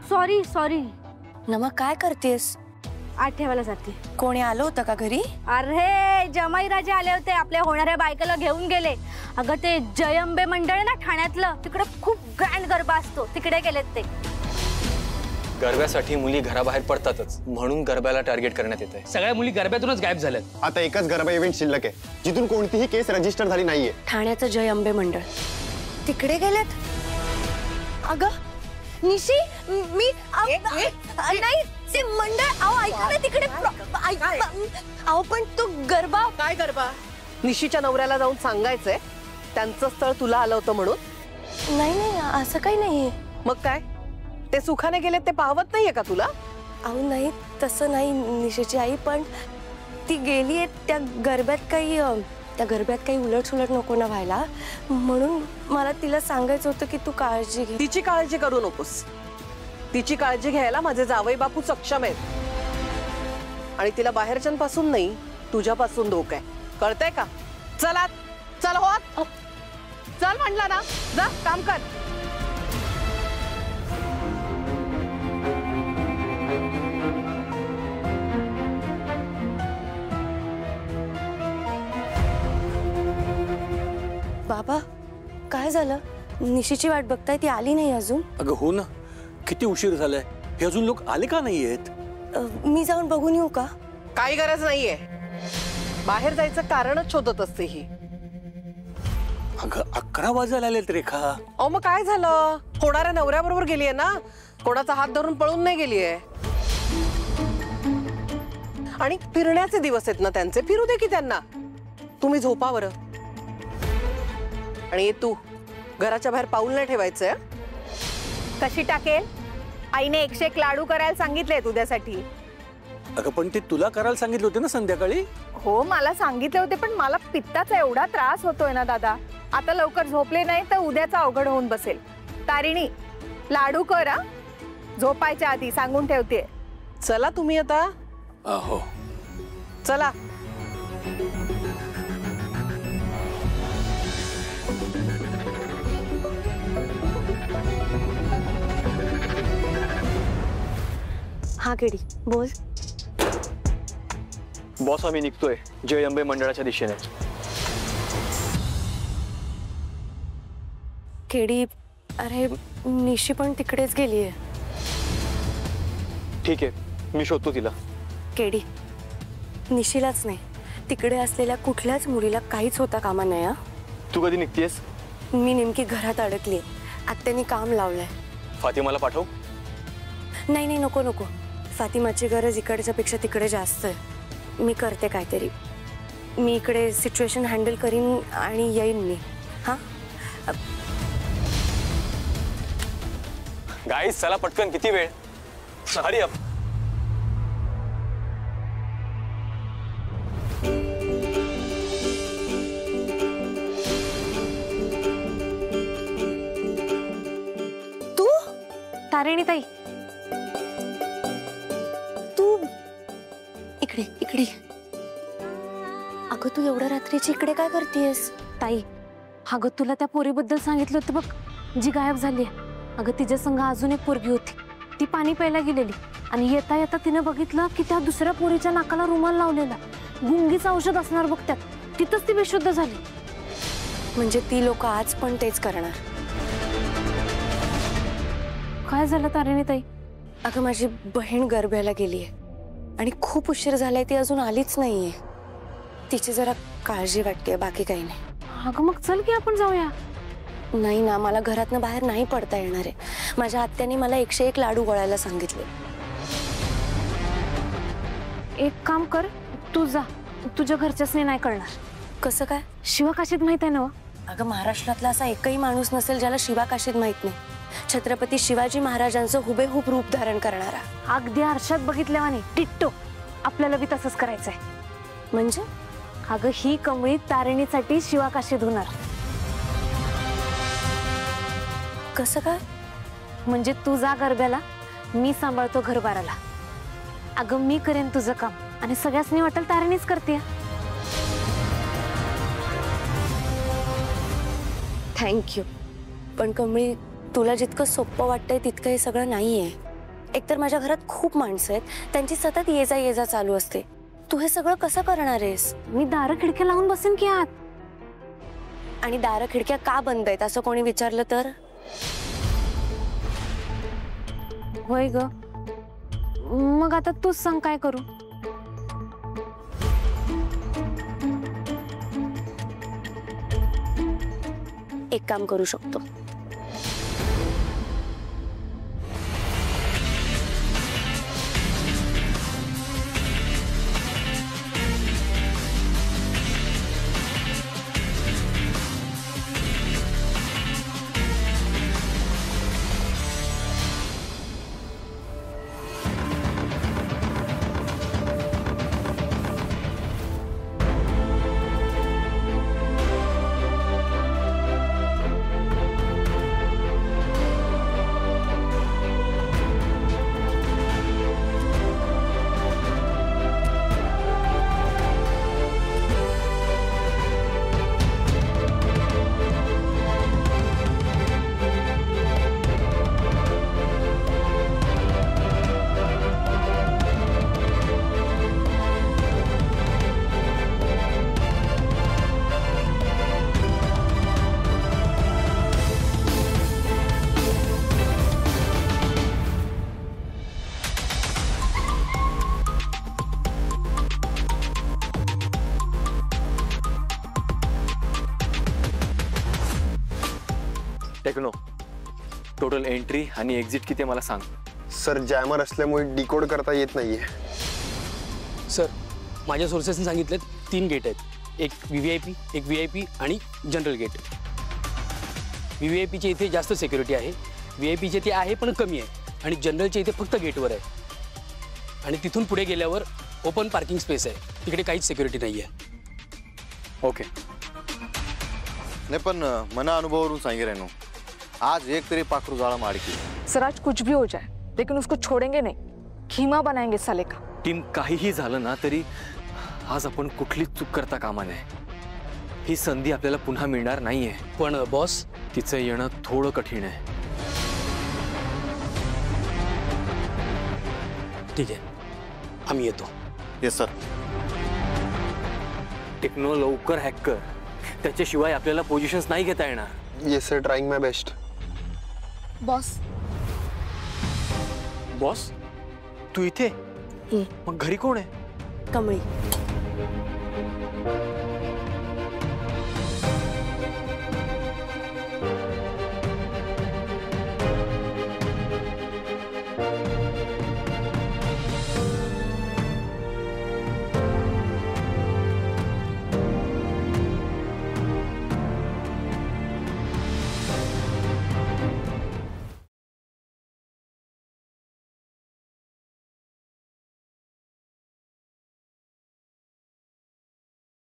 Sorry sorry. नमा काय करतेस? आठ ठेवायला जाते। कोणी आलं होतं का घरी? अरे जमाई राजे आले होते, आपल्या होणाऱ्या बायकाला घेऊन गेले। अगं ते जयंबे मंडळ ना ठाण्यातलं, तिकडे खूप ग्रँड गरबा असतो, तिकडे गेलेत ते। गरब्यासाठी मुली घराबाहेर पडतातच, म्हणून गरब्याला टार्गेट करण्यात येते। सगळ्या मुली गरब्यातूनच गायब झाल्यात। आता एकच गरबा इव्हेंट शिल्लक आहे जिथून कोणतीही केस रजिस्टर झाली नाहीये। ठाण्याचं जयंबे मंडळ तिकडे गेलेत। अगं निशी मी नाही ते मंडळ ऐका ना तिकडे पण तो गरबा काय गरबा? निशीच्या नवऱ्याला जाऊन सांगायचंय त्यांचं स्थळ तुला आलं होतं म्हणून? नाही नाही असं काही नाहीये। मग काय ते सुखाने गेलेत ते पाहवत नाहीये का तुला? अहो नाही तसं नाही निशीची आई, पण ती गेलीये त्या गरब्यात काही उलटसुलट नको ना व्हायला, म्हणून मला तिला सांगायचं होतं की तू काळजी घे। तिची काळजी करू नकोस, तिची काळजी घ्यायला माझे जावई बापू सक्षम आहेत आणि तिला बाहेरच्यांपासून नाही तुझ्यापासून धोका आहे, कळतंय का? चला चल हो चल म्हणला ना, जा काम कर। बाबा काय झालं? निशीची वाट बघताय, ती आली नाही अजून? अगं हो ना, किती उशीर झालाय, हे अजून लोक आले का नाहीयेत? मी जाऊन बघून येऊ का? काही गरज नाहीये, बाहेर जायचं कारणच शोधत असते ही। अगं 11 वाजायला आलेत रेखा। अहो मग काय झालं, होणाऱ्या नवऱ्याबरोबर गेलीये ना, कोणाचा हात धरून पळून नाही गेलीये। आणि फिरण्याचे दिवस आहेत ना त्यांचे, फिरू दे की त्यांना। तुम्ही झोपा बरं, आणि तू घराच्या बाहेर पाऊल नाही ठेवायचंय। कशी टाकेल? आईने 101 लाडू करायला सांगितले उद्यासाठी। अगं पण ते तुला करायला सांगितले होते ना संध्याकाळी? हो मला सांगितले होते, पण मला पित्ताचा एवढा त्रास होतोय ना दादा, आता लवकर झोपले नाही तर उद्याचा अवघड होऊन बसेल। तारिणी लाडू करा, झोपायच्या आधी सांगून ठेवते। चला तुम्ही आता। हो चला। हा केडी बोल। बॉस आम्ही निघतोय जयंबे मंडळाच्या दिशेने। केडी अरे निशी पण तिकडेच गेलीये। ठीक आहे मी शोधतो तिला। केडी निशीलाच नाही, तिकडे असलेल्या कुठल्याच मुलीला काहीच होता कामा नये। तू कधी निघतेस? मी नेमकी घरात अडकली, आत्यानी काम लावलंय। फातिमाला पाठव। नाही नाही नको नको, फातिमाची गरज इकडच्या पेक्षा तिकडे जास्त आहे। मी करते काहीतरी, मी इकडे सिच्युएशन हँडल करीन आणि येईन मी। हा गाईस चला पटकन, किती वेळ? Hurry up. तू तारिणी ताई तू इकडे इकडे। अगं तू एवढ्या रात्रीची इकडे काय करतेयस? ताई अगं तुला त्या पोरीबद्दल सांगितलं होतं बघ, जी गायब झाली। अगं तिच्या संग अजून एक पोरगी होती, ती पाणी प्यायला गेलेली आणि येता येता तिने बघितलं की त्या दुसऱ्या पोरीच्या नाकाला रुमाल लावलेला, गुंगीचं औषध असणार बघ त्यात, तिथंच ती बेशुद्ध झाली। म्हणजे ती लोक आज पण तेच करणार? काय झालं तारिणी ताई? अगं माझी बहीण गरब्याला गेलीये आणि खूप उशीर झालाय, ती अजून आलीच नाहीये। तिची जरा काळजी वाटते, बाकी काही नाही। अगं मग चल की आपण जाऊया। नाही ना, मला घरातनं बाहेर नाही पडता येणार आहे। माझ्या आत्याने मला 101 लाडू गोळायला सांगितले। एक काम कर, तू जा, तुझ्या घरच्यासनी नाही कळणार। कसं काय? शिवाकाशीत माहित आहे ना? अगं महाराष्ट्रातला असा एकही माणूस नसेल ज्याला शिवाकाशीत माहित नाही। छत्रपती शिवाजी महाराजांचं हुबेहूब रूप धारण करणारा, अगदी आरशात बघितल्यावानी टिट्टो। आपल्याला बी तसंच करायचंय। म्हणजे? अगं ही कमळी तारिणीसाठी शिवाकाशीत होणार। कसं काय? म्हणजे तू जा गरब्याला, मी सांभाळतो घरबाराला। अगं मी करेन तुझं काम आणि सगळ्यांनी वाटेल तारिणीच करते। थँक्यू, पण कमळी तुला जितकं सोपं वाटतंय तितकं हे सगळं नाहीये. एकतर माझ्या घरात खूप माणसं आहेत, त्यांची सतत ये जा चालू असते. तू हे सगळं कसं करणार आहेस? मी दारं खिडक्या लावून बसेन की आत. आणि दारं खिडक्या का बंद आहेत असं कोणी विचारलं तर? होय ग, मग आता तूच सांग काय करू. एक काम करू शकतो. टेक्नो, टोटल एंट्री आणि एक्झिट किती मला सांग. सर जॅमर असल्यामुळे डिकोड करता येत नाहीये. सर माझ्या सोर्सेसने सांगितलेत 3 गेट आहेत. एक VVIP, एक VIP आणि जनरल गेट. VVIPच्या इथे जास्त सिक्युरिटी आहे, VIPच्या इथे आहे पण कमी आहे, आणि जनरलच्या इथे फक्त गेटवर आहे. आणि तिथून पुढे गेल्यावर ओपन पार्किंग स्पेस आहे, तिकडे काहीच सिक्युरिटी नाही आहे. ओके. नहीं पण मना अनुभवावरून सांगे रेनो, आज एक तरी पाखरू जाळा माडकी. सर आज कुछ भी हो जाए लेकिन उसको छोड़ेंगे नहीं, खीमा बनाएंगे साले का. टीम काहीही झालं ना तरी आज आपण कुठलीच चूक करता कामा नये. ही संधी आपल्याला पुन्हा मिळणार नाहीये. पण बॉस, तिचं येणं थोडं कठीण आहे. ठीक आहे, आम्ही येतो. Yes sir. टेक्नो लवकर हॅक कर, त्याच्याशिवाय आपल्याला पोझिशन्स नाही घेता येणार. येस सर, ट्राइंग माय बेस्ट. बॉस बॉस, तू इथे? मग घरी कोण आहे? कमळी.